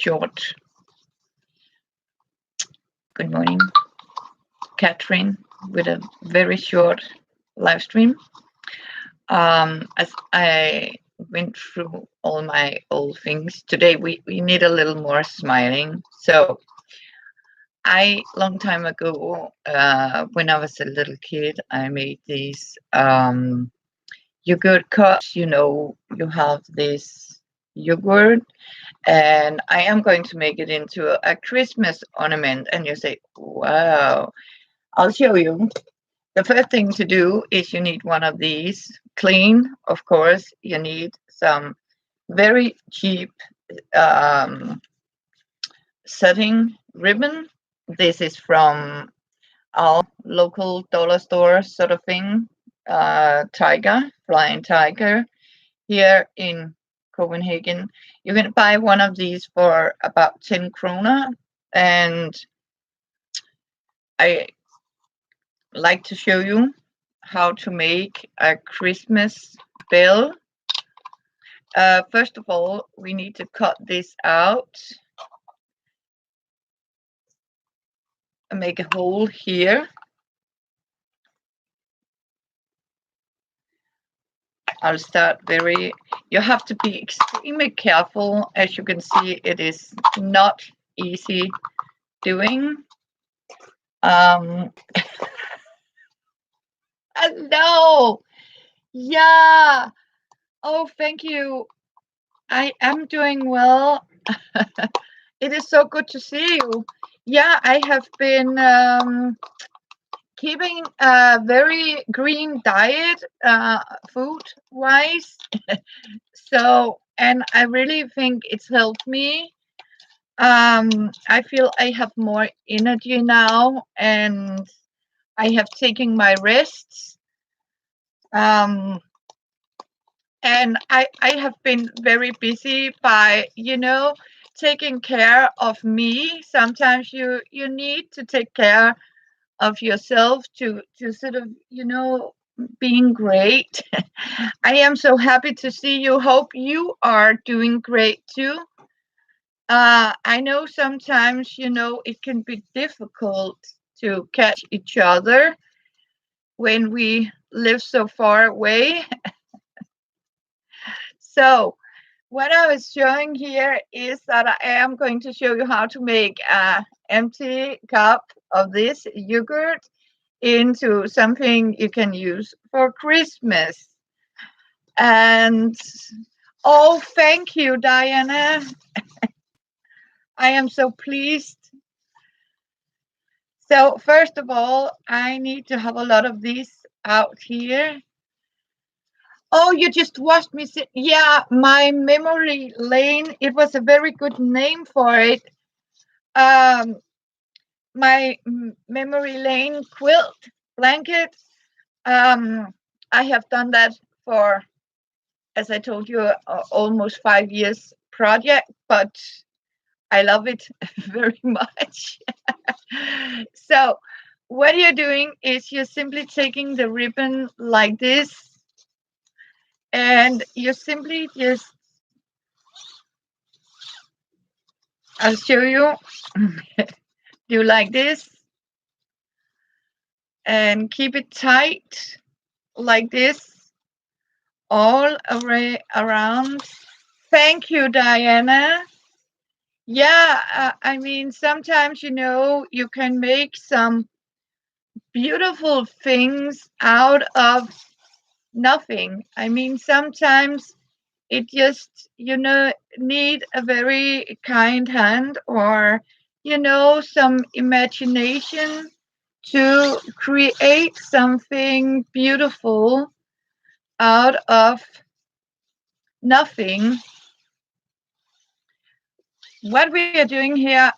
short. Good morning, Catherine, with a very short live stream. As I went through all my old things today, we need a little more smiling. So long time ago, when I was a little kid, I made these yogurt cups. You have this yogurt, and I am going to make it into a Christmas ornament. And you say, wow, I'll show you. The first thing to do is you need one of these clean, of course. You need some very cheap setting ribbon. This is from our local dollar store sort of thing. Flying tiger here in Copenhagen. You can buy one of these for about 10 kroner, and I like to show you how to make a Christmas bell. First of all, we need to cut this out and make a hole here. I'll start you have to be extremely careful. As you can see, it is not easy doing. Hello. Yeah. Oh, thank you. I am doing well. It is so good to see you. Yeah, I have been keeping a very green diet, food-wise. And I really think it's helped me. I feel I have more energy now, and I have taken my rests. And I have been very busy by, taking care of me. Sometimes you need to take care of yourself to sort of, being great. I am so happy to see you. Hope you are doing great too. I know sometimes, it can be difficult to catch each other when we live so far away. So what I was showing here is that I am going to show you how to make an empty cup of this yogurt into something you can use for Christmas. And oh, thank you, Diana. I am so pleased. So first of all, I need to have a lot of these out here. Oh, you just watched me sit. Yeah, my memory lane. It was a very good name for it. My memory lane quilt blanket. I have done that for, as I told you, almost 5 years project, but I love it very much. So what you're doing is you're simply taking the ribbon like this, and you simply just, I'll show you, do like this and keep it tight like this all around. Thank you, Diana. Yeah, I mean, sometimes, you can make some beautiful things out of nothing. I mean, sometimes it just, need a very kind hand or, some imagination to create something beautiful out of nothing. What we are doing here,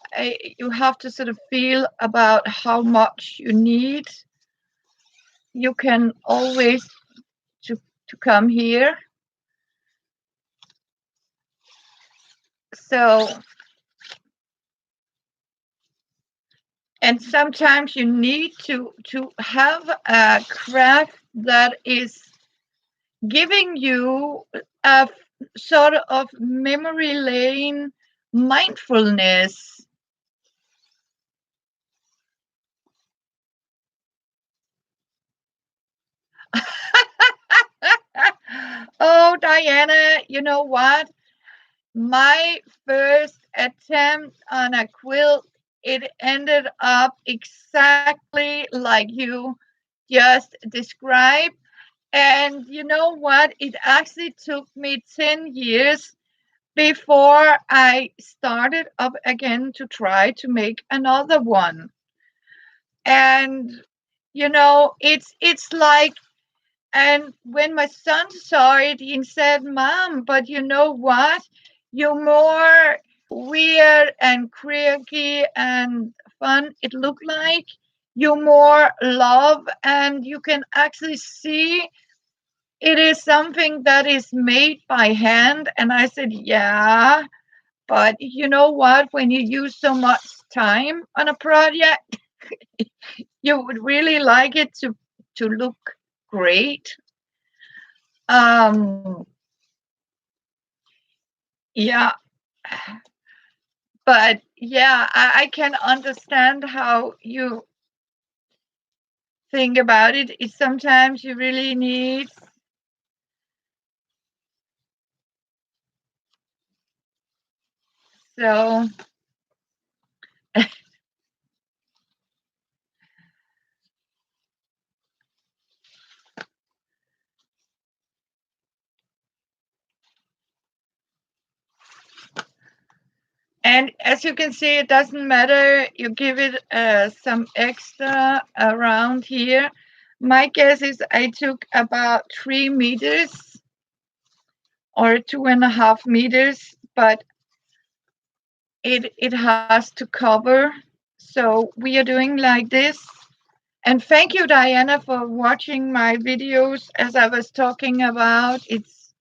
you have to sort of feel about how much you need. You can always to come here. So, and sometimes you need to have a craft that is giving you a sort of memory lane mindfulness. Oh, Diana, you know what? My first attempt on a quilt, it ended up exactly like you just described. And you know what? It actually took me 10 years before I started up again to try to make another one. And it's like, and when my son saw it, he said, "Mom, but you know what? You're more weird and quirky and fun. It looked like you more love, and you can actually see it is something that is made by hand." And I said, "Yeah, but you know what? When you use so much time on a project, you would really like it to look great." Um, yeah, but yeah, I can understand how you think about it. It's sometimes you really need. So, and as you can see, it doesn't matter. You give it some extra around here. My guess is I took about 3 meters or 2.5 meters, but it has to cover. So we are doing like this. And thank you, Diana, for watching my videos. As I was talking about, it's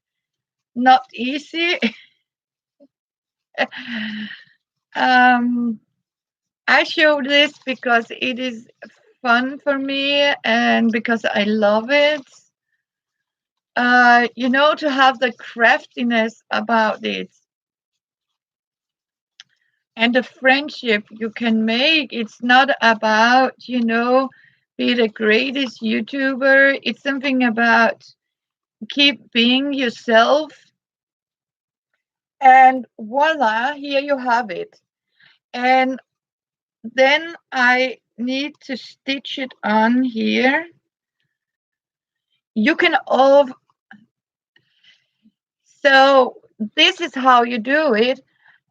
not easy. um, I show this because it is fun for me and because I love it. To have the craftiness about it and the friendship you can make. It's not about, be the greatest YouTuber. It's something about keep being yourself. And voila, here you have it. And then I need to stitch it on here. You can all, so this is how you do it.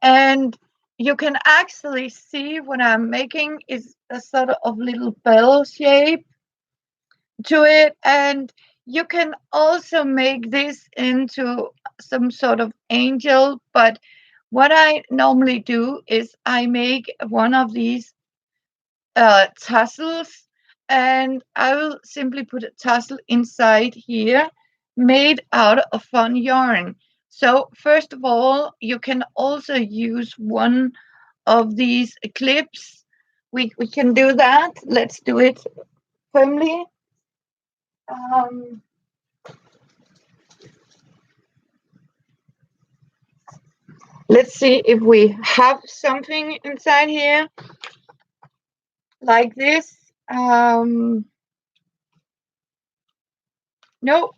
And you can actually see what I'm making is a sort of little bell shape to it. And you can also make this into some sort of angel. But what I normally do is I make one of these tassels, and I will simply put a tassel inside here made out of fun yarn. So first of all, you can also use one of these clips. We can do that. Let's do it firmly. Um, let's see if we have something inside here like this. No,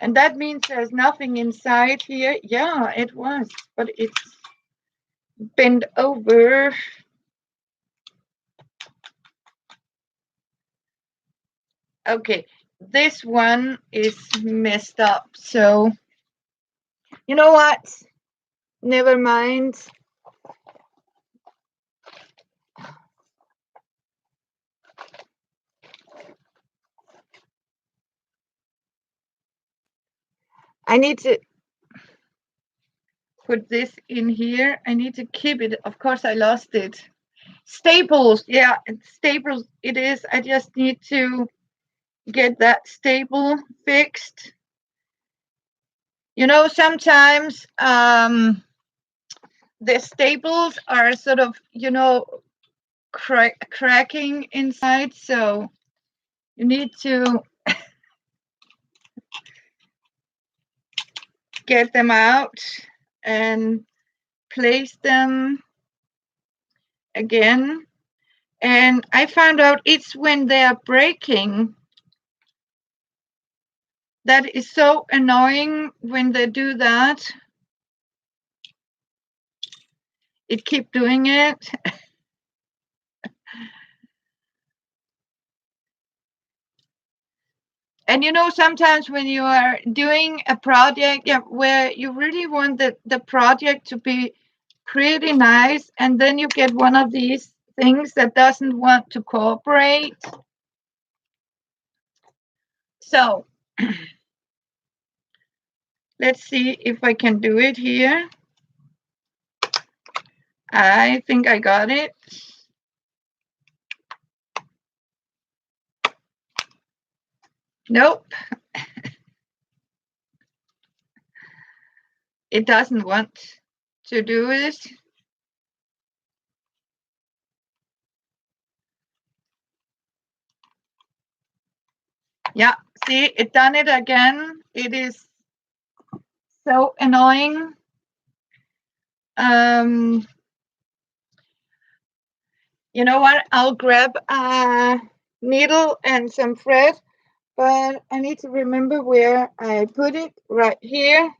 and that means there's nothing inside here. Yeah, it was, but it's bent over. Okay, this one is messed up. So, you know what? Never mind. I need to put this in here. I need to keep it. Of course, I lost it. Staples. Yeah, staples it is. I just need to get that staple fixed. Sometimes the staples are sort of, cracking inside. So you need to get them out and place them again. And I found out it's when they're breaking that is so annoying when they do that. It keep doing it. And sometimes when you are doing a project, yeah, where you really want the project to be pretty nice, and then you get one of these things that doesn't want to cooperate. So let's see if I can do it here. I think I got it. Nope. It doesn't want to do it. Yeah, see, it done it again. It is so annoying. You know what? I'll grab a needle and some thread, but I need to remember where I put it, right here.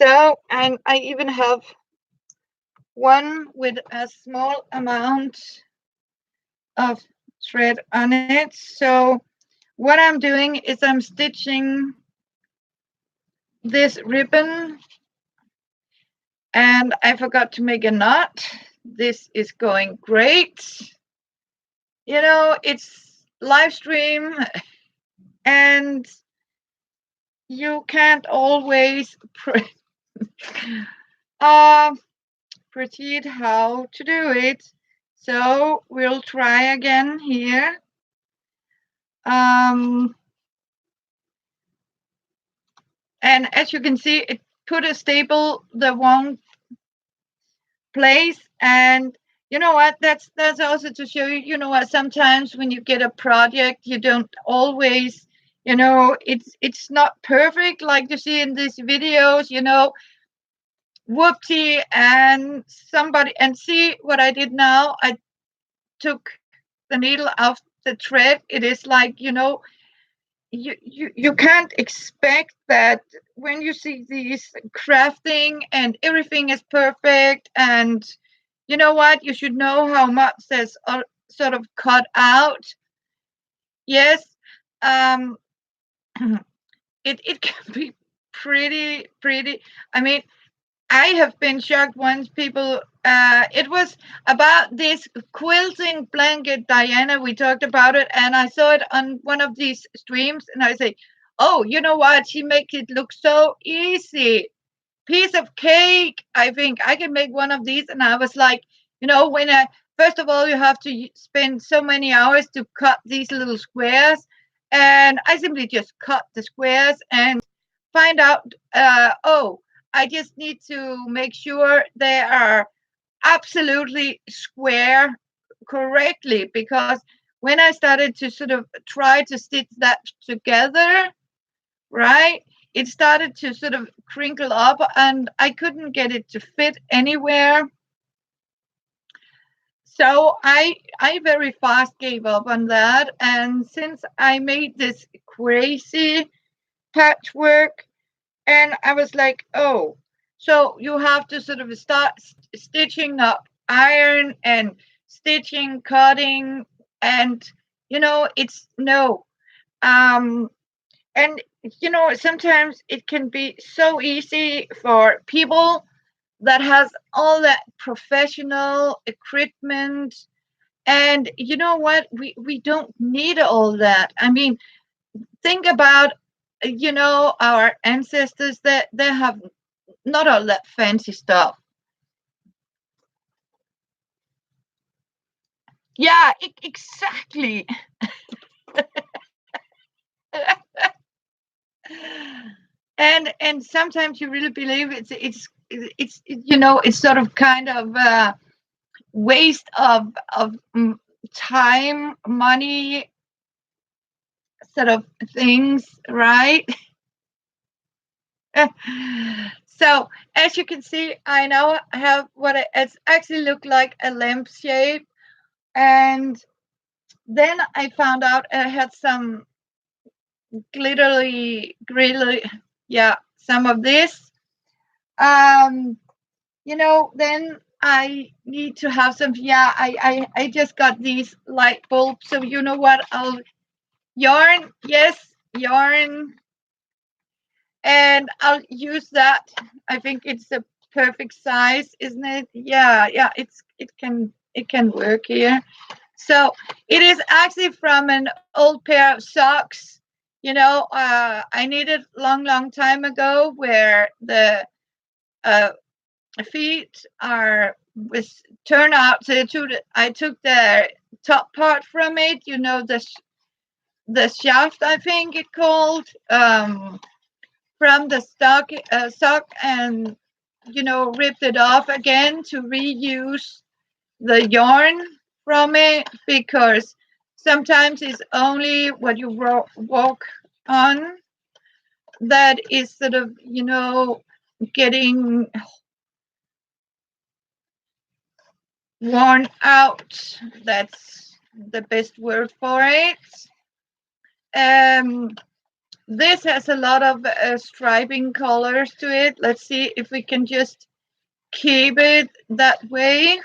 So, and I even have one with a small amount of thread on it. So what I'm doing is I'm stitching this ribbon, and I forgot to make a knot. This is going great. It's live stream, and you can't always proceed how to do it. So we'll try again here. And as you can see, it put a staple the wrong place. And you know what? That's also to show you. You know what? Sometimes when you get a project, you don't always. It's not perfect like you see in these videos. Whoopsie, and somebody, and see what I did now. I took the needle off the thread. It is like, you can't expect that when you see these crafting and everything is perfect, and you know what, you should know how much is sort of cut out. Yes. um it can be pretty. I mean, I have been shocked once people, it was about this quilting blanket, Diana, we talked about it, and I saw it on one of these streams, and I say, oh, you know what, she make it look so easy. Piece of cake. I think I can make one of these. And I was like, when first of all, you have to spend so many hours to cut these little squares. And I simply just cut the squares and find out, oh, I just need to make sure they are absolutely square correctly, because when I started to sort of try to stitch that together, right, it started to sort of crinkle up and I couldn't get it to fit anywhere. So I very fast gave up on that. And since I made this crazy patchwork, and I was like, oh, so you have to sort of start stitching up iron and stitching, cutting, and it's no. And sometimes it can be so easy for people that has all that professional equipment. And you know what? We don't need all that. I mean, think about our ancestors, that they have not all that fancy stuff. Yeah, exactly. And sometimes you really believe it's sort of kind of waste of time, money, sort of things, right? So as you can see, I now have what it's actually look like a lamp shape. And then I found out I had some glittery, yeah, some of this. Um, then I need to have some, yeah, I just got these light bulbs. So you know what? I'll yarn, yes, yarn, and I'll use that. I think it's a perfect size, isn't it? Yeah, yeah, it can work here. So it is actually from an old pair of socks. I needed long time ago where the uh, feet are with turn out. So I took the top part from it. The shaft, I think it called, from the sock, and ripped it off again to reuse the yarn from it, because sometimes it's only what you walk on that is sort of getting worn out. That's the best word for it. um this has a lot of striping colors to it. Let's see if we can just keep it that way.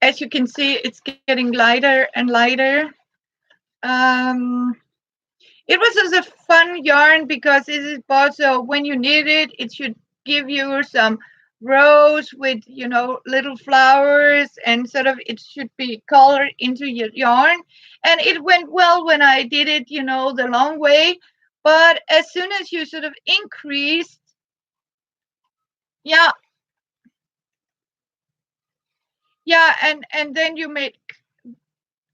As you can see, it's getting lighter and lighter. um It was just a fun yarn because it is also when you knit it, it should give you some rows with little flowers, and sort of it should be colored into your yarn. And it went well when I did it, the long way. But as soon as you sort of increase, yeah, yeah, and then you make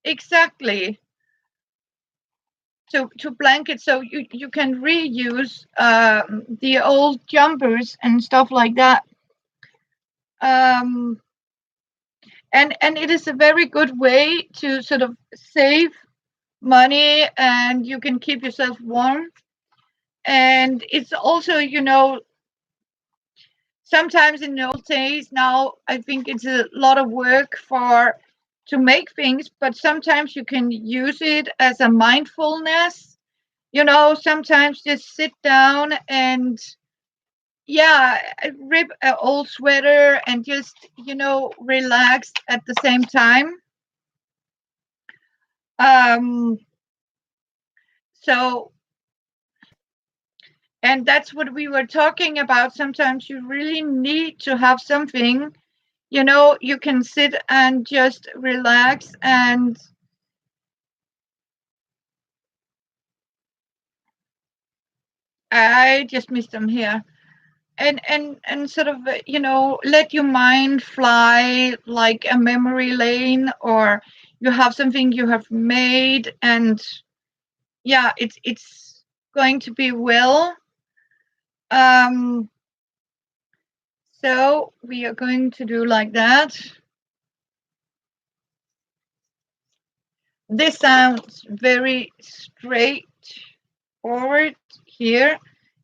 exactly to blanket, so you can reuse the old jumpers and stuff like that. um, and it is a very good way to sort of save money, and you can keep yourself warm. And it's also, sometimes in the old days, now I think it's a lot of work for to make things, but sometimes you can use it as a mindfulness. Sometimes just sit down and, yeah, rip an old sweater and just relax at the same time. um so, and that's what we were talking about. Sometimes you really need to have something, you can sit and just relax. And I just missed them here. And sort of, let your mind fly like a memory lane, or you have something you have made, and yeah, it's going to be well. um so we are going to do like that. This sounds very straightforward here.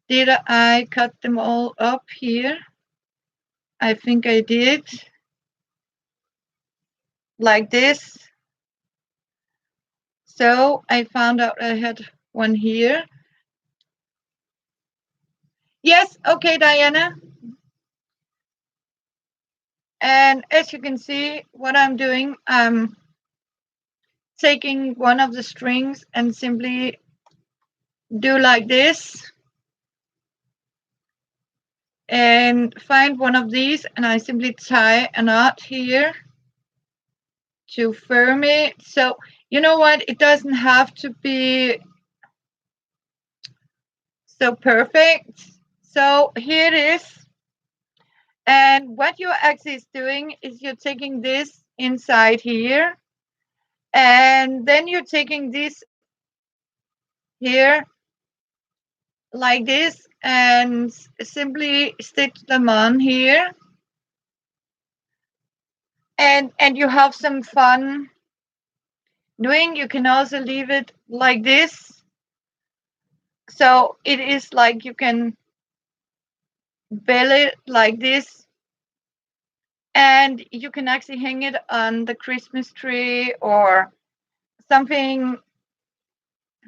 Did I cut them all up here? I think I did. Like this. So I found out I had one here. Yes, okay, Diana. And as you can see, what I'm doing, I'm taking one of the strings and simply do like this, and find one of these, and I simply tie a knot here to firm it. So you know what? It doesn't have to be so perfect. So here it is. And what you're actually doing is you're taking this inside here, and then you're taking this here like this, and simply stitch them on here. And you have some fun doing. You can also leave it like this. So it is like you can belly like this, and you can actually hang it on the Christmas tree or something.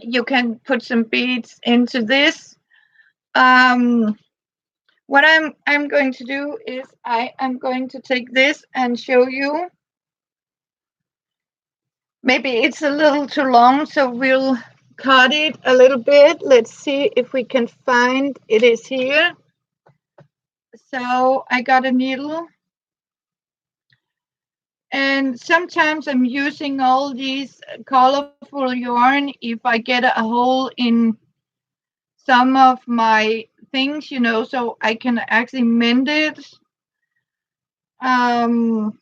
You can put some beads into this. Um, what I'm going to do is I am going to take this and show you. Maybe it's a little too long, so we'll cut it a little bit. Let's see if we can find it is here. So I got a needle, and sometimes I'm using all these colorful yarn if I get a hole in some of my things, so I can actually mend it. Um,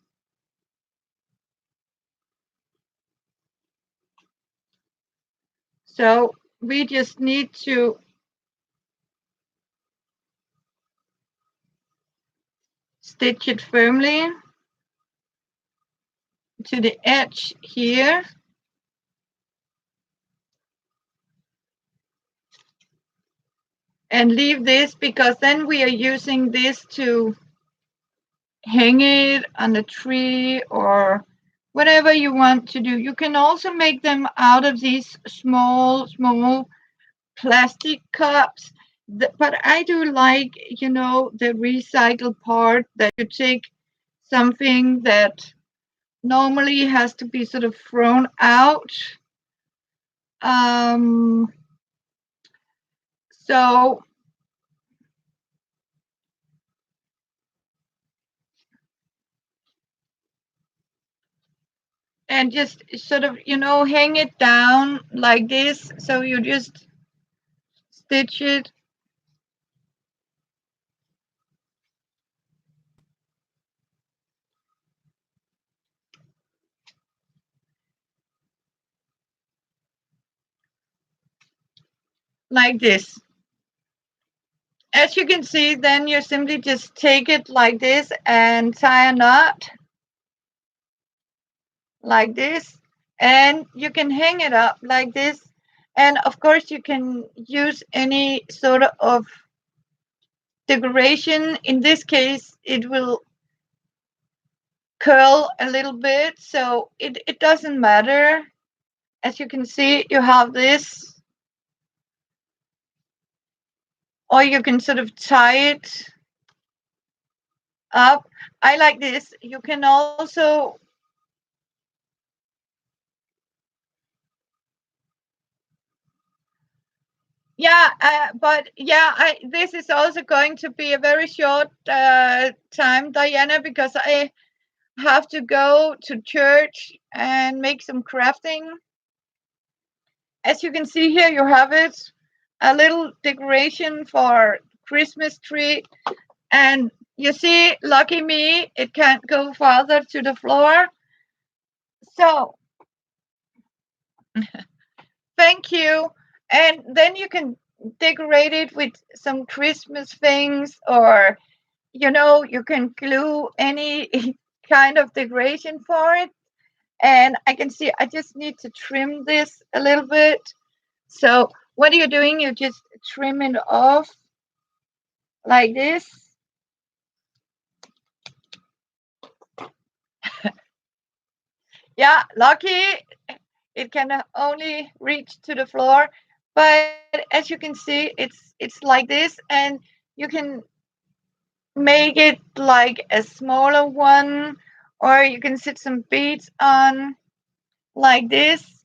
so we just need to stitch it firmly to the edge here. And leave this because then we are using this to hang it on a tree or whatever you want to do. You can also make them out of these small plastic cups. But I do like, the recycled part that you take something that normally has to be sort of thrown out. Um, so, and just sort of, hang it down like this. So you just stitch it like this. As you can see, then you simply just take it like this and tie a knot like this, and you can hang it up like this. And of course, you can use any sort of decoration. In this case, it will curl a little bit, so it doesn't matter. As you can see, you have this, or you can sort of tie it up. I like this. You can also, yeah, but yeah, this is also going to be a very short time, Diana, because I have to go to church and make some crafting. As you can see here, you have it, a little decoration for Christmas tree. And you see, lucky me, it can't go farther to the floor. So thank you. And then you can decorate it with some Christmas things, or you can glue any kind of decoration for it. And I can see I just need to trim this a little bit. So what are you doing? You just trim it off like this. Yeah, lucky it can only reach to the floor. But as you can see, it's like this, and you can make it like a smaller one, or you can sit some beads on like this.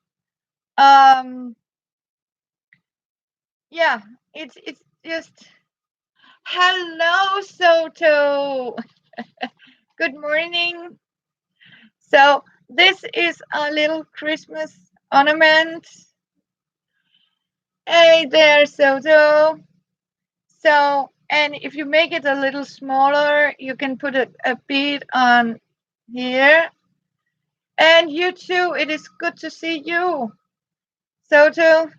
Um, yeah, it's just hello, Soto. Good morning. So this is a little Christmas ornament. Hey there, Soto. So, and if you make it a little smaller, you can put a bead on here. And you too, it is good to see you. Soto,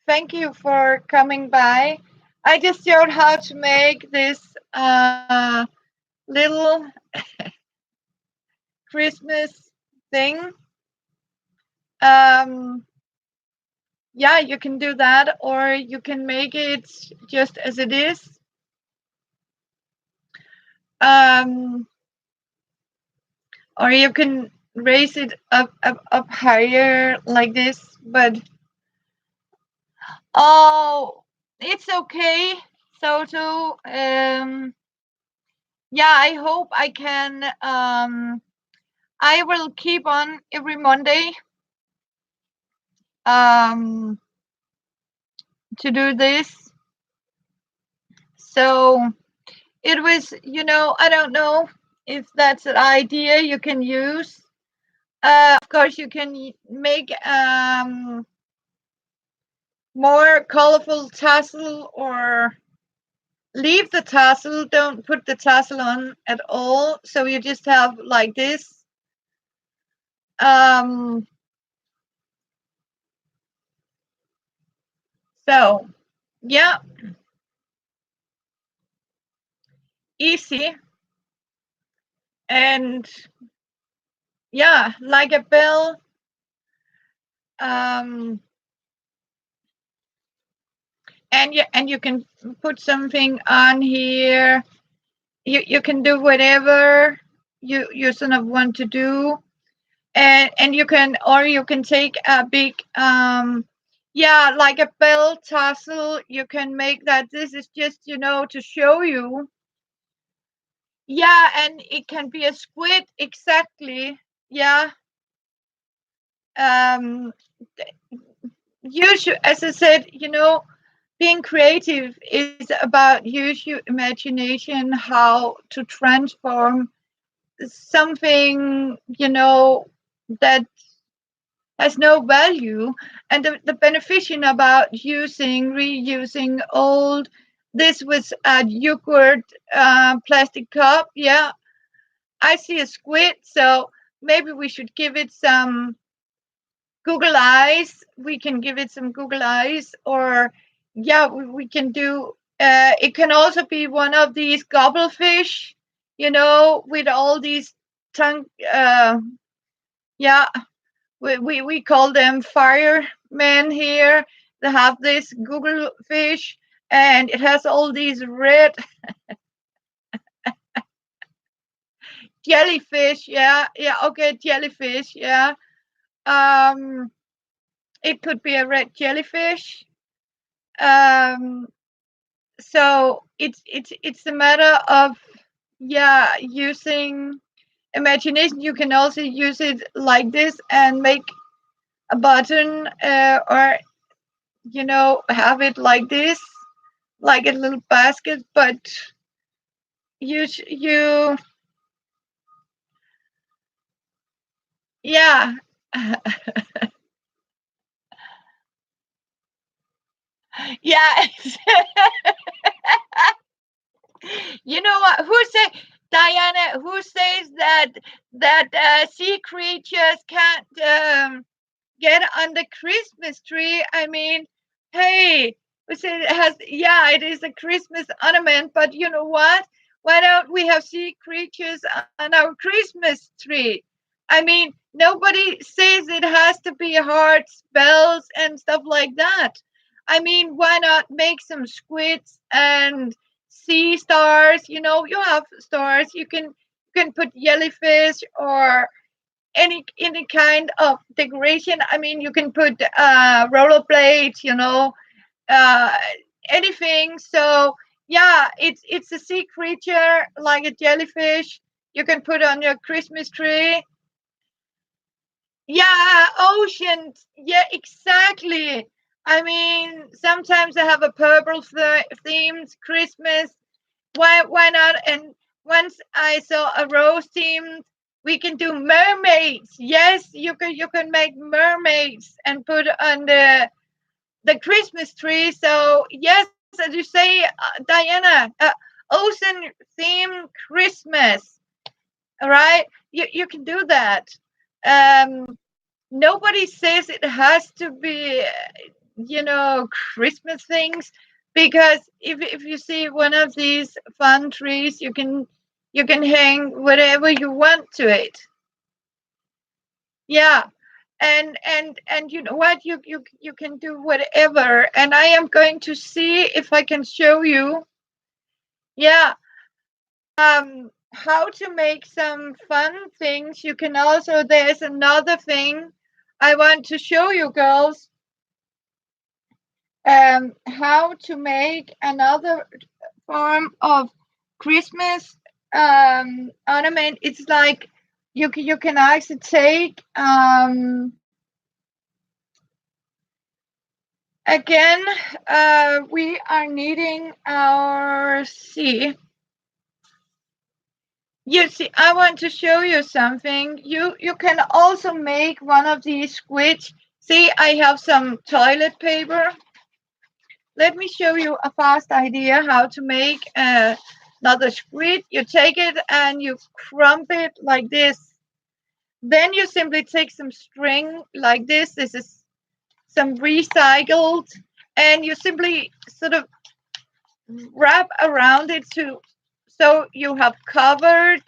thank you for coming by. I just showed how to make this little Christmas thing. Um, yeah, you can do that, or you can make it just as it is. Um, or you can raise it up higher like this. But oh, it's okay. So yeah, I hope I can. I will keep on every Monday um to do this. So it was, I don't know if that's an idea you can use. Of course, you can make more colorful tassel or leave the tassel. Don't put the tassel on at all. So you just have like this. Um, so yeah, easy. And yeah, like a bell. Um, and you can put something on here. You can do whatever you sort of want to do, and you can take a big yeah, like a bell tassel. You can make that. This is just to show you. Yeah, and it can be a squid exactly. Yeah. um you should, as I said, being creative is about use your imagination how to transform something that has no value. And the beneficial about reusing old, this was a yogurt plastic cup. Yeah, I see a squid, so maybe we should give it some Google eyes. We can give it some Google eyes, or yeah, we can do. It can also be one of these gobblefish, with all these tongue. Yeah, we call them firemen here. They have this Google fish, and it has all these red jellyfish. Yeah, yeah, okay, jellyfish. Yeah, um, it could be a red jellyfish. Um, so it's a matter of, yeah, using imagination. You can also use it like this and make a button, or have it like this, like a little basket. But you yeah. Yeah. You know what? Who say, Diana? Who says that sea creatures can't get on the Christmas tree? I mean, hey, who said it has? Yeah, it is a Christmas ornament. But you know what? Why don't we have sea creatures on our Christmas tree? I mean, nobody says it has to be hearts, bells, and stuff like that. I mean, why not make some squids and sea stars? You have stars. You can put jellyfish or any kind of decoration. I mean, you can put rollerblades. Uh, Anything. So yeah, it's a sea creature like a jellyfish. You can put on your Christmas tree. Yeah, oceans. Yeah, exactly. I mean, sometimes I have a purple themed Christmas. Why not? And once I saw a rose themed, we can do mermaids. Yes, you can make mermaids and put on the Christmas tree. So yes, as you say, Diana, ocean themed Christmas. All right, you can do that. Um, Nobody says it has to be Christmas things, because if you see one of these fun trees, you can hang whatever you want to it. Yeah. And you know what, you can do whatever, and I am going to see if I can show you. Yeah, how to make some fun things. You can also, there's another thing I want to show you girls, how to make another form of Christmas ornament. It's like you can actually take again, we are needing our, see, you see, I want to show you something. You can also make one of these squids. See, I have some toilet paper. Let me show you a fast idea how to make another squid. You take it and you crump it like this. Then you simply take some string like this. This is some recycled, and you simply sort of wrap around it to, so you have covered.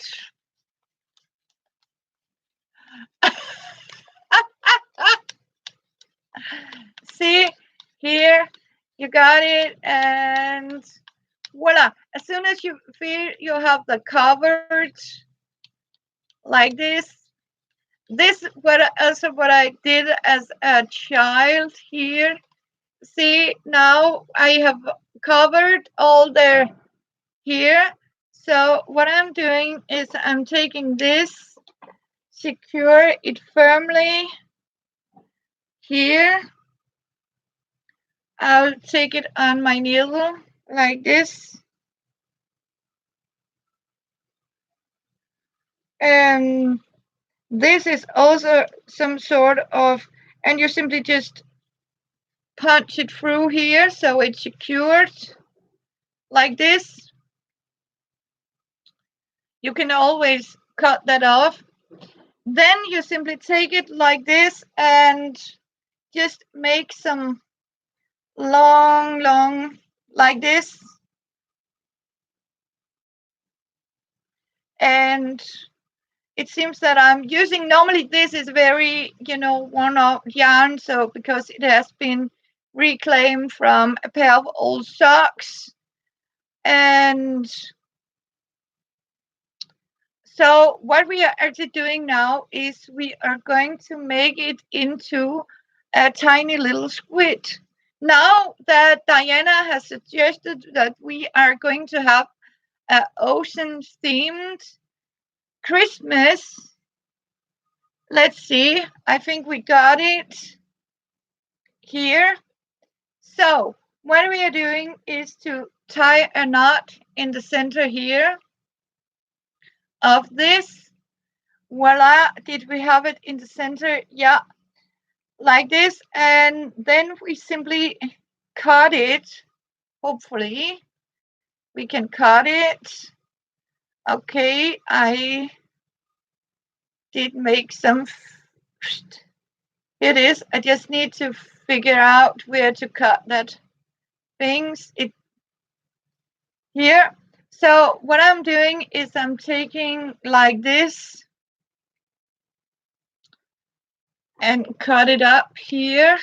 See, here you got it, and voila. As soon as you feel you have the covered like this what also what I did as a child here. See, now I have covered all the here. So what I'm doing is I'm taking this, secure it firmly here. I'll take it on my needle like this. And this is also some sort of, and you simply just punch it through here so it's secured like this. You can always cut that off. Then you simply take it like this and just make some long like this. And it seems that I'm using, normally this is very, one-off yarn, so because it has been reclaimed from a pair of old socks. And so what we are actually doing now is we are going to make it into a tiny little squid. Now that Diana has suggested that we are going to have an ocean themed Christmas, let's see, I think we got it here. So what we are doing is to tie a knot in the center here of this. Voila, did we have it in the center? Yeah, like this. And then we simply cut it. Hopefully we can cut it. Okay, I did make some. It is. I just need to figure out where to cut that things. It here. So what I'm doing is I'm taking like this and cut it up here.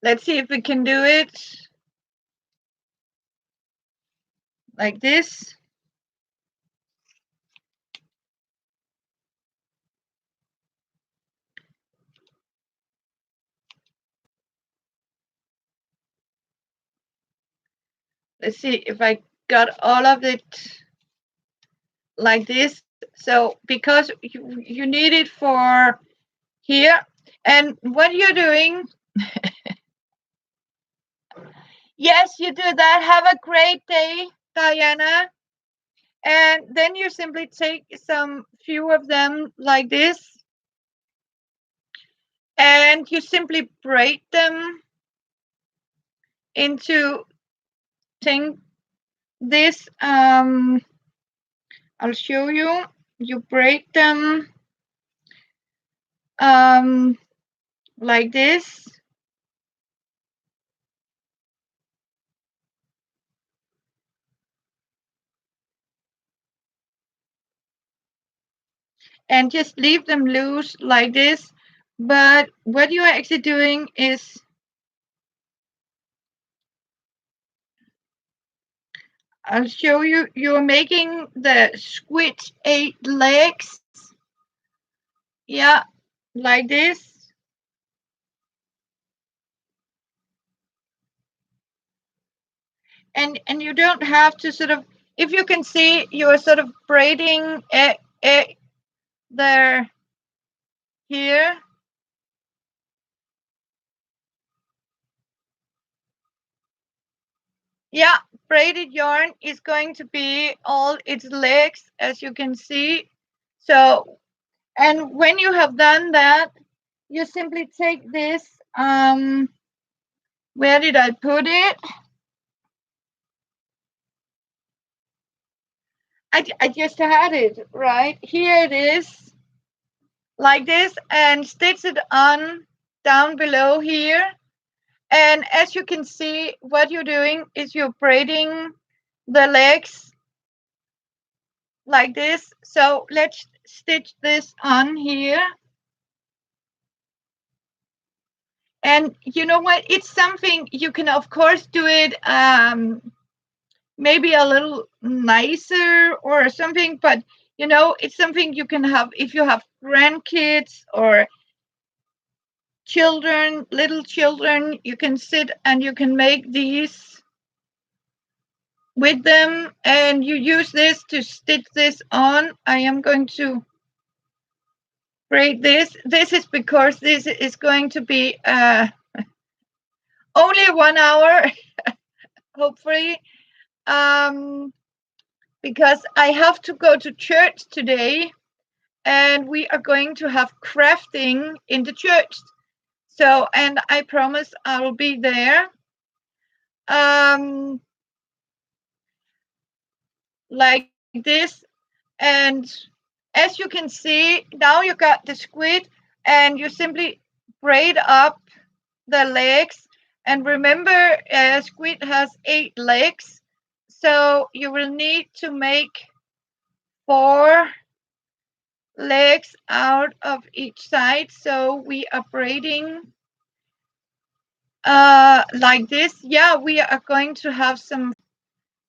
Let's see if we can do it like this. Let's see if I got all of it like this. So because you need it for here, and what you're doing, yes, you do that. Have a great day, Diana. And then you simply take some few of them like this, and you simply braid them into thing this. I'll show you. You braid them like this. and just leave them loose like this. But what you are actually doing is, I'll show you, you're making the squid 8 legs. Yeah, like this. And you don't have to sort of, if you can see, you're sort of braiding there, here. Yeah, braided yarn is going to be all its legs, as you can see. So, and when you have done that, you simply take this, where did I put it? I just had it right here. It is like this, and stitch it on down below here. And as you can see, what you're doing is you're braiding the legs like this. So let's stitch this on here. And you know what? It's something you can, of course, do it maybe a little nicer or something, but it's something you can have if you have grandkids or children, little children. You can sit and you can make these with them, and you use this to stitch this on. I am going to braid this. This is because this is going to be only 1 hour, hopefully, because I have to go to church today, and we are going to have crafting in the church. So, and I promise I will be there. Um, like this. And as you can see, now you got the squid, and you simply braid up the legs. And remember, squid has 8 legs, so you will need to make 4 legs out of each side. So we are braiding like this. Yeah, we are going to have some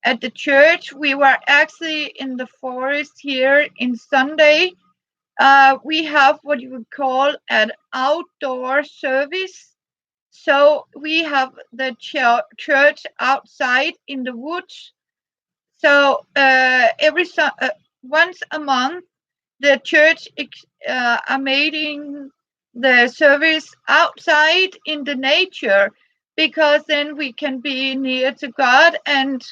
at the church. We were actually in the forest here in Sunday. We have what you would call an outdoor service. So we have the church outside in the woods. So once a month, the church are making the service outside in the nature, because then we can be near to God, and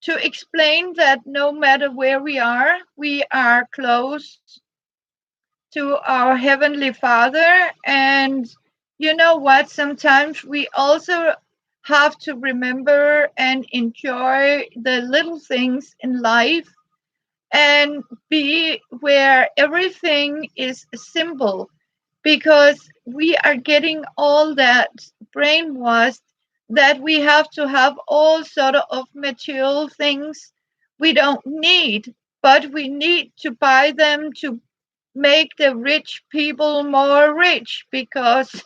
to explain that no matter where we are close to our Heavenly Father. And you know what? Sometimes we also have to remember and enjoy the little things in life, and be where everything is simple, because we are getting all that brainwashed that we have to have all sort of material things we don't need, but we need to buy them to make the rich people more rich, because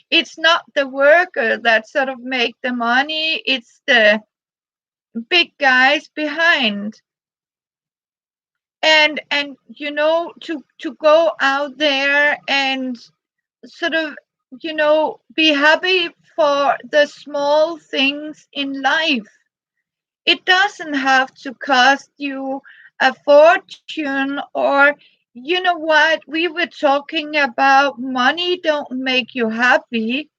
it's not the worker that sort of make the money, it's the big guys behind. And to go out there and sort of be happy for the small things in life. It doesn't have to cost you a fortune. Or you know what, we were talking about money don't make you happy.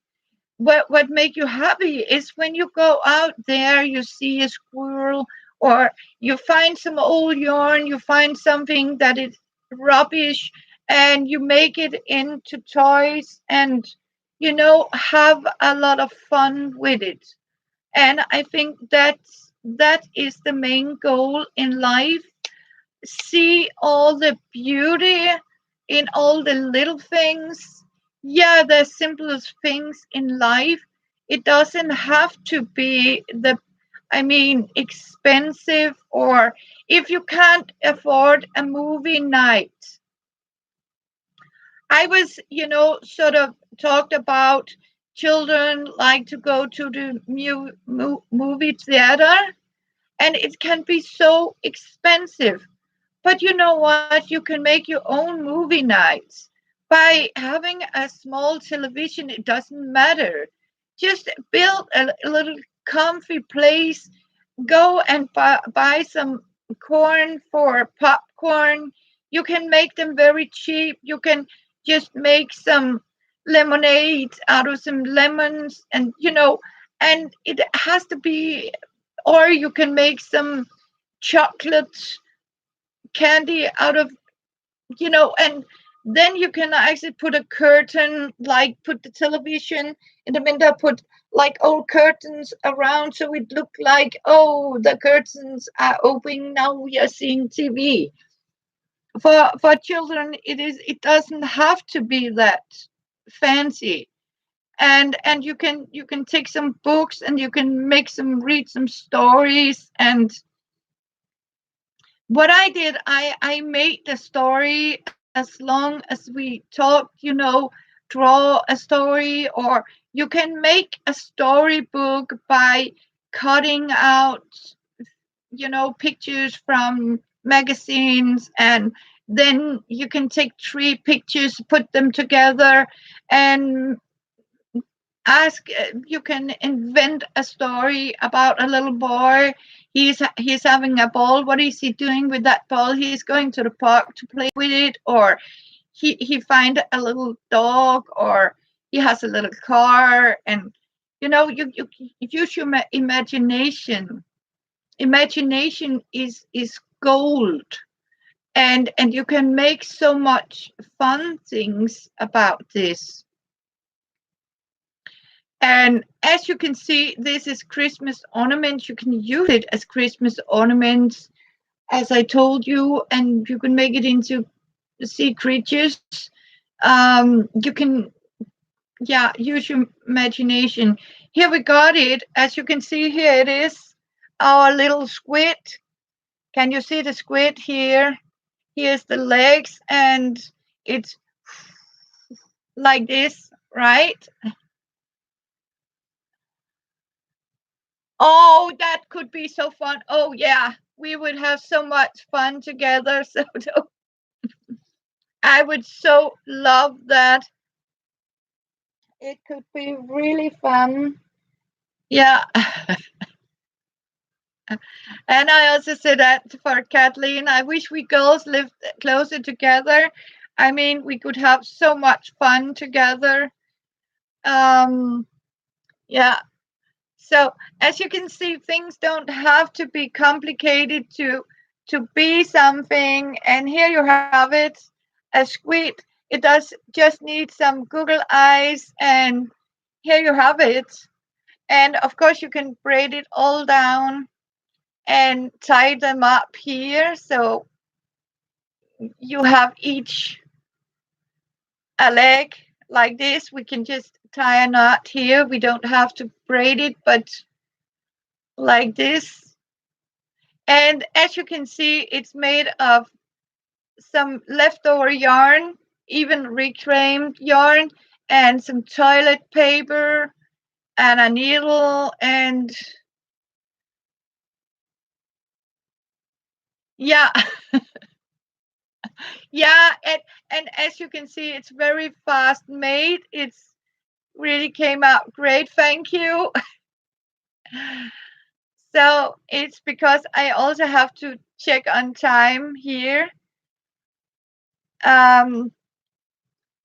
What make you happy is when you go out there, you see a squirrel, or you find some old yarn, you find something that is rubbish, and you make it into toys, and have a lot of fun with it. And I think that is the main goal in life. See all the beauty in all the little things. Yeah, the simplest things in life. It doesn't have to be expensive. Or if you can't afford a movie night, I was, sort of talked about children like to go to the movie theater, and it can be so expensive. But you know what? You can make your own movie nights by having a small television. It doesn't matter. Just build a little comfy place. Go and buy some corn for popcorn. You can make them very cheap. You can just make some lemonade out of some lemons, and it has to be, or you can make some chocolate candy out of, and then you can actually put a curtain, like put the television in the window, put like old curtains around so it look like, oh, the curtains are open, now we are seeing TV. For children, it doesn't have to be that fancy. And you can take some books and you can make some read some stories. And what I did, I made the story as long as we talk, draw a story, or you can make a storybook by cutting out, pictures from magazines, and then you can take three pictures, put them together, and you can invent a story about a little boy. He's having a ball. What is he doing with that ball? He's going to the park to play with it, or he find a little dog, or he has a little car. And you use your imagination. Imagination is gold. And you can make so much fun things about this. And as you can see, this is Christmas ornaments. You can use it as Christmas ornaments, as I told you, and you can make it into sea creatures. You can, yeah, use your imagination. Here we got it. As you can see, here it is, our little squid. Can you see the squid here? Here's the legs, and it's like this, right? Oh, that could be so fun. Oh, yeah. We would have so much fun together. So I would so love that. It could be really fun. Yeah. And I also said that for Kathleen. I wish we girls lived closer together. I mean, we could have so much fun together. Um, yeah. So as you can see, things don't have to be complicated to be something. And here you have it, a squid. It does just need some Google eyes, and here you have it. And of course, you can braid it all down and tie them up here. So you have each a leg like this. We can just tie a knot here. We don't have to braid it, but like this. And as you can see, it's made of some leftover yarn, even reclaimed yarn, and some toilet paper, and a needle, and yeah, yeah. And as you can see, it's very fast made. It's really came out great. Thank you. So it's because I also have to check on time here. Um,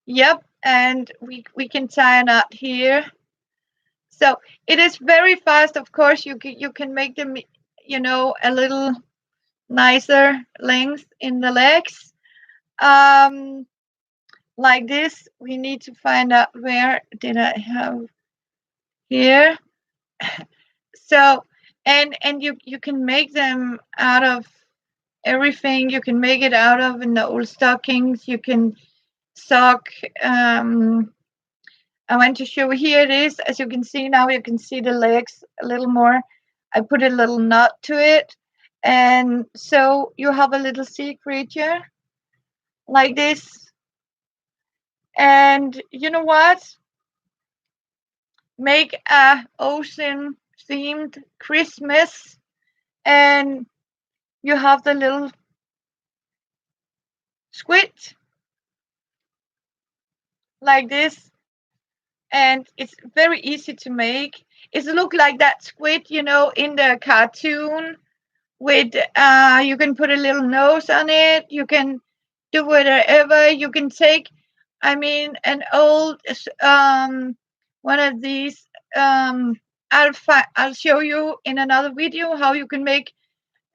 yep, and we can tie a knot here. So it is very fast. Of course, you can make them, a little nicer length in the legs. Um, like this. We need to find out where did I have here. So and you can make them out of everything. You can make it out of in the old stockings. You can sock. I want to show here it is. As you can see now, you can see the legs a little more. I put a little knot to it. And so you have a little sea creature like this. And you know what? Make a ocean themed Christmas, and you have the little squid like this, and it's very easy to make. It look like that squid, in the cartoon with you can put a little nose on it. You can do whatever. You can take, I mean, an old one of these. I'll show you in another video how you can make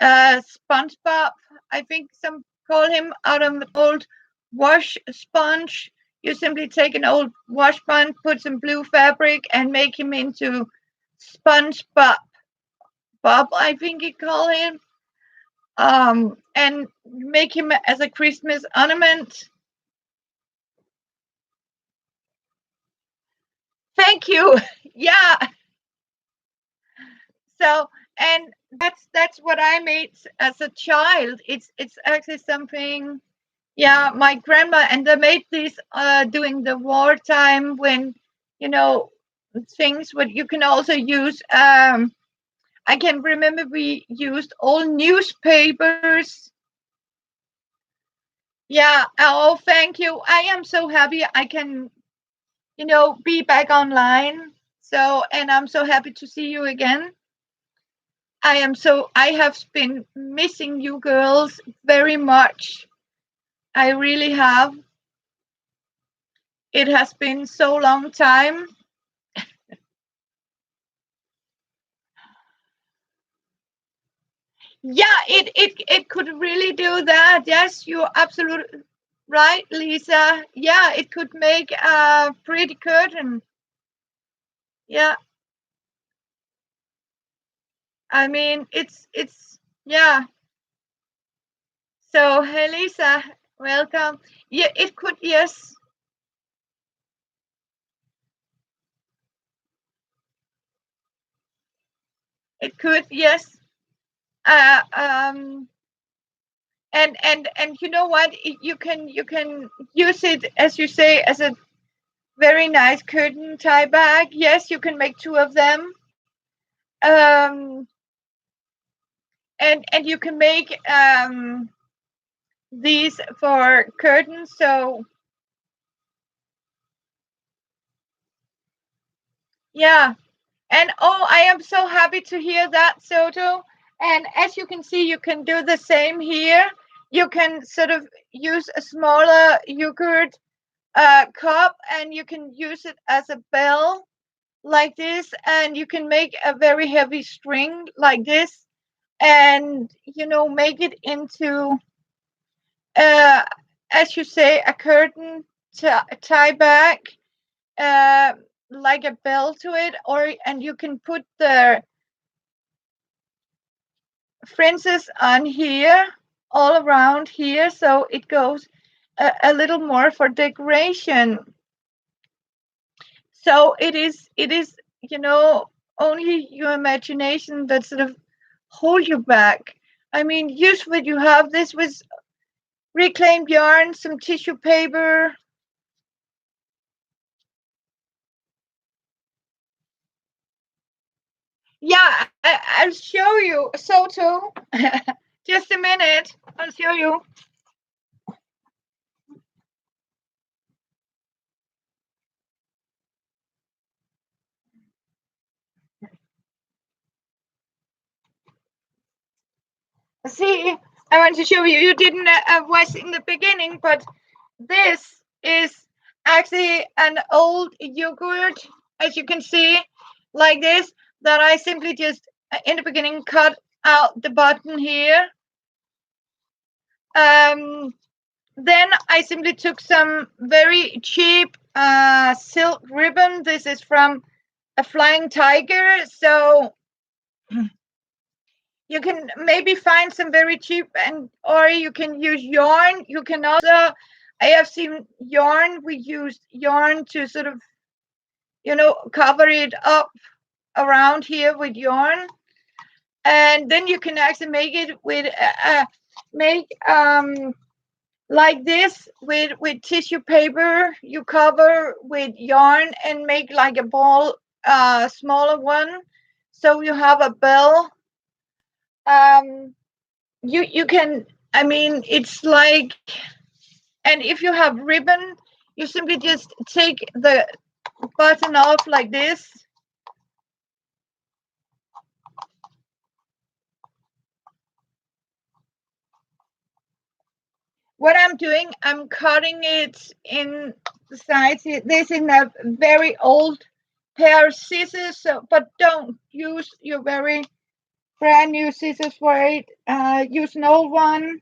SpongeBob. I think some call him out of an old wash sponge. You simply take an old wash sponge, put some blue fabric, and make him into SpongeBob. Bob, I think you call him. And make him as a Christmas ornament. Thank you. Yeah. So, and that's what I made as a child. It's actually something. Yeah, my grandma, and they made this during the wartime when you know things. What you can also use. I can remember we used all newspapers. Yeah. Oh, thank you. I am so happy I can be back online. So, and I'm so happy to see you again. I have been missing you girls very much. I really have. It has been so long time. Yeah, it could really do that. Yes, you're absolutely right, Lisa. Yeah, it could make a pretty curtain. Yeah, I mean it's yeah. So hey Lisa, welcome. Yeah, it could, yes. It could, yes. Uh, um, and you know what? You can use it, as you say, as a very nice curtain tie bag. Yes, you can make two of them. Um, and you can make these for curtains. So yeah. And oh, I am so happy to hear that, Soto. And as you can see, you can do the same here. You can sort of use a smaller yogurt cup, and you can use it as a bell like this, and you can make a very heavy string like this, and make it into uh, as you say, a curtain tie back, uh, like a bell to it, or and you can put the fringes on here, all around here, so it goes a little more for decoration. So it is only your imagination that sort of hold you back. I mean, usually you have this with reclaimed yarn, some tissue paper. Yeah, I'll show you. Soto. Just a minute. I'll show you. See, I want to show you. You didn't was in the beginning, but this is actually an old yogurt, as you can see, like this, that I simply just in the beginning cut out the button here. Um, then I simply took some very cheap silk ribbon. This is from a flying tiger. So you can maybe find some very cheap, and or you can use yarn. You can also, I have seen yarn. We used yarn to sort of cover it up around here with yarn, and then you can actually make it with make like this with tissue paper. You cover with yarn and make like a ball, smaller one, so you have a bell. um you can, I mean, it's like, and if you have ribbon, you simply just take the button off like this. What I'm doing, I'm cutting it in the sides. This is a very old pair of scissors, so but don't use your very brand new scissors for it. Use an old one,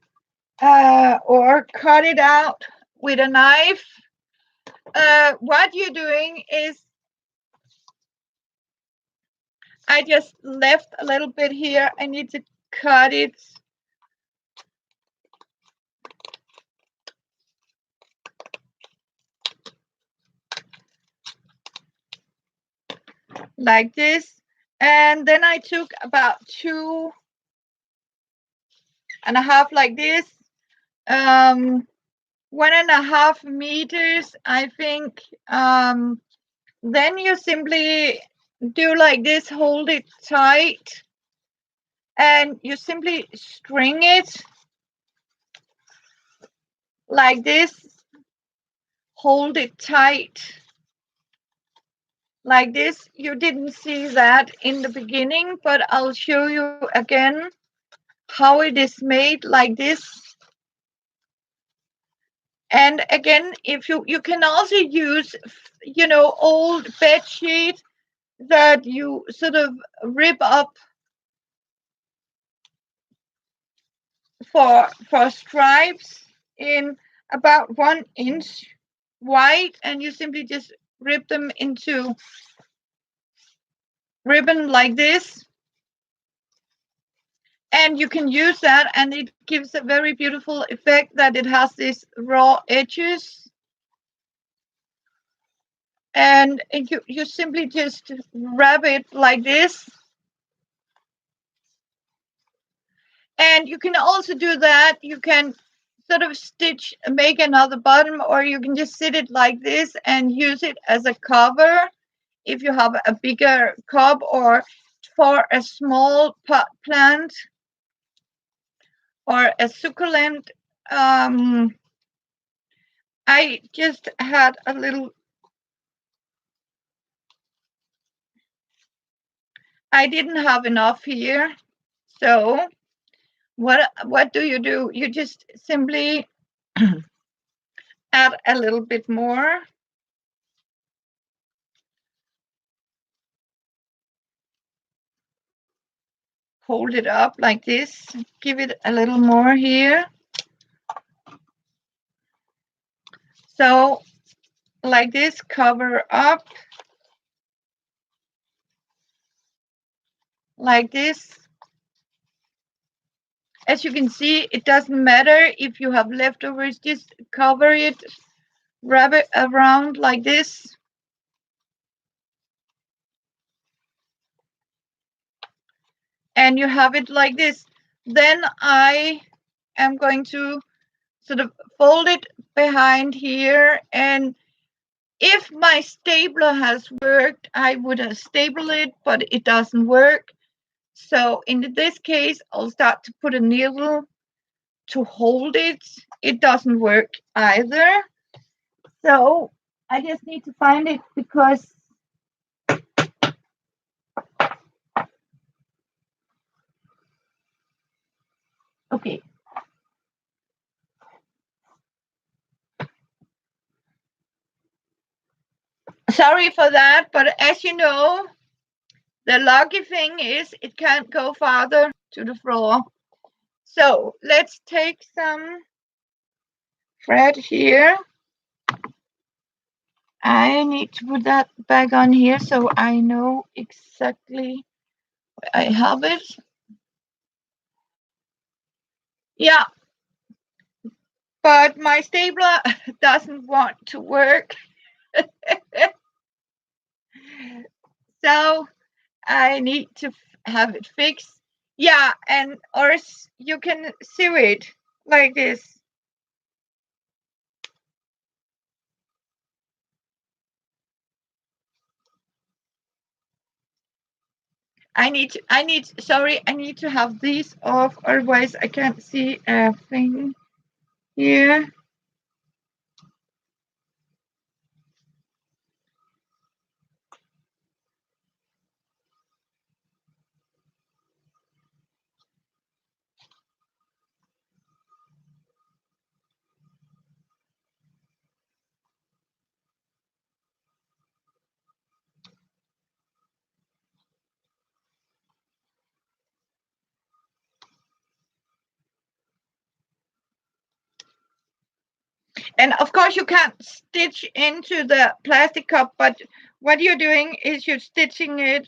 or cut it out with a knife. What you're doing is, I just left a little bit here. I need to cut it like this. And then I took about 2.5 like this. 1.5 meters, I think. Then you simply do like this, hold it tight, and you simply string it like this, hold it tight like this. You didn't see that in the beginning, but I'll show you again how it is made like this. And again, if you can also use, old bed sheet that you sort of rip up for stripes in about 1 inch wide, and you simply just rip them into ribbon like this, and you can use that, and it gives a very beautiful effect that it has these raw edges. And you simply just wrap it like this. And you can also do that. You can sort of make another bottom, or you can just sit it like this and use it as a cover if you have a bigger cup, or for a small plant or a succulent. I just had a little, I didn't have enough here. So what do? You just simply add a little bit more. Hold it up like this. Give it a little more here. So like this, cover up like this. As you can see, it doesn't matter if you have leftovers, just cover it, wrap it around like this. And you have it like this. Then I am going to sort of fold it behind here. And if my stapler has worked, I would have stapled it, but it doesn't work. So in this case, I'll start to put a needle to hold it. It doesn't work either. So I just need to find it, because okay. Sorry for that, but as you know, the lucky thing is it can't go farther to the floor. So let's take some thread here. I need to put that back on here so I know exactly where I have it. Yeah, but my stapler doesn't want to work. So I need to have it fixed. Yeah, and or you can sew it like this. Sorry, I need to have these off, otherwise I can't see a thing here. And of course you can't stitch into the plastic cup, but what you're doing is you're stitching it,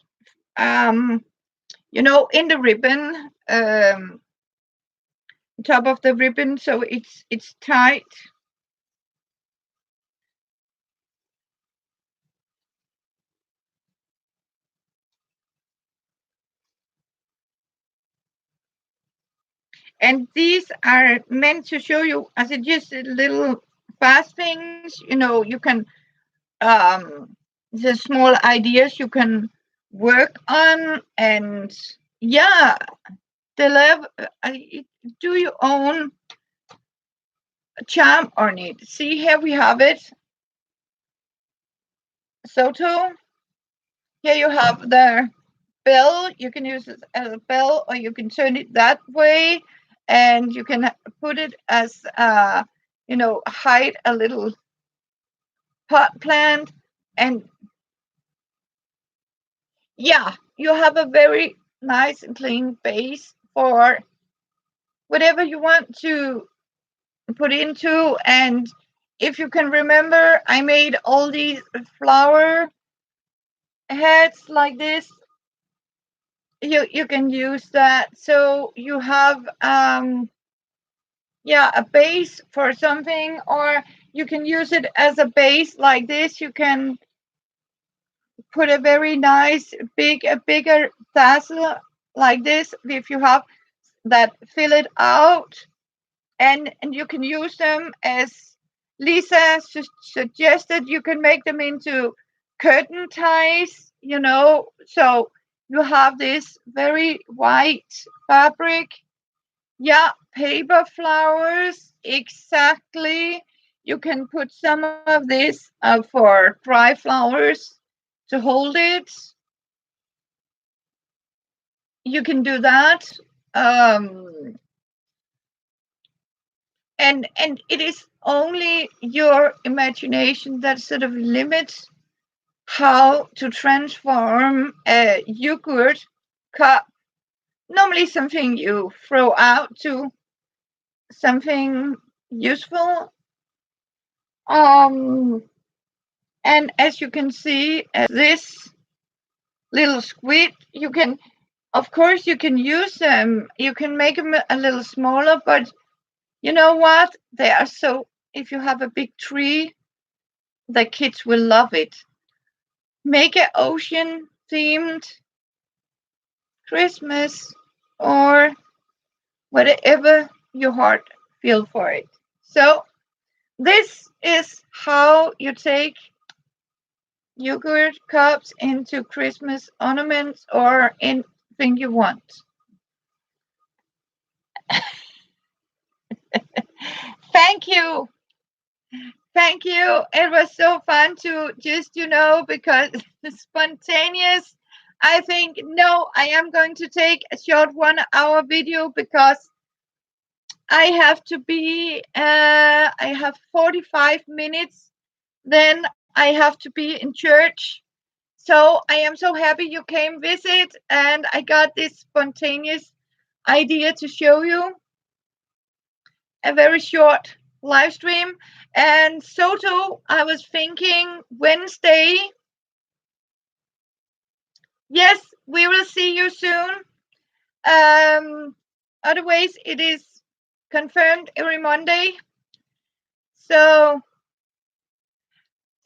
in the ribbon, top of the ribbon, so it's tight. And these are meant to show you, as it just little fast things, you can, the small ideas you can work on. And yeah, the level, do your own charm on it. See, here we have it. Soto. Here you have the bell. You can use it as a bell, or you can turn it that way, and you can put it as, hide a little pot plant. And yeah, you have a very nice and clean base for whatever you want to put into. And if you can remember, I made all these flower heads like this. You can use that, so you have, a base for something, or you can use it as a base like this. You can put a very nice a bigger tassel like this, if you have that, fill it out. And you can use them, as Lisa suggested, you can make them into curtain ties, so you have this very white fabric. Yeah, paper flowers, exactly. You can put some of this for dry flowers to hold it. You can do that. Um, and it is only your imagination that sort of limits how to transform a yogurt cup, normally something you throw out, to something useful. And as you can see, this little squid, you can, of course, you can use them. You can make them a little smaller, but you know what? They are so, if you have a big tree, the kids will love it. Make an ocean themed Christmas, or whatever your heart feel for it. So this is how you take yogurt cups into Christmas ornaments, or anything you want. Thank you. Thank you. It was so fun to just, because it's spontaneous. I think, no, I am going to take a short 1 hour video, because I have to be, I have 45 minutes. Then I have to be in church. So I am so happy you came visit, and I got this spontaneous idea to show you a very short live stream. And Soto, I was thinking Wednesday. Yes, we will see you soon. Otherwise, it is confirmed every Monday. So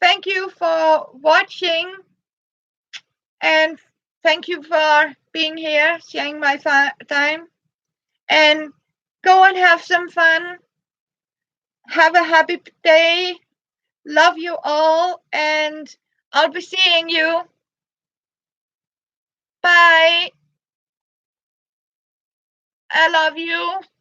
thank you for watching, and thank you for being here, sharing my time. And go and have some fun. Have a happy day. Love you all, and I'll be seeing you. Bye. I love you.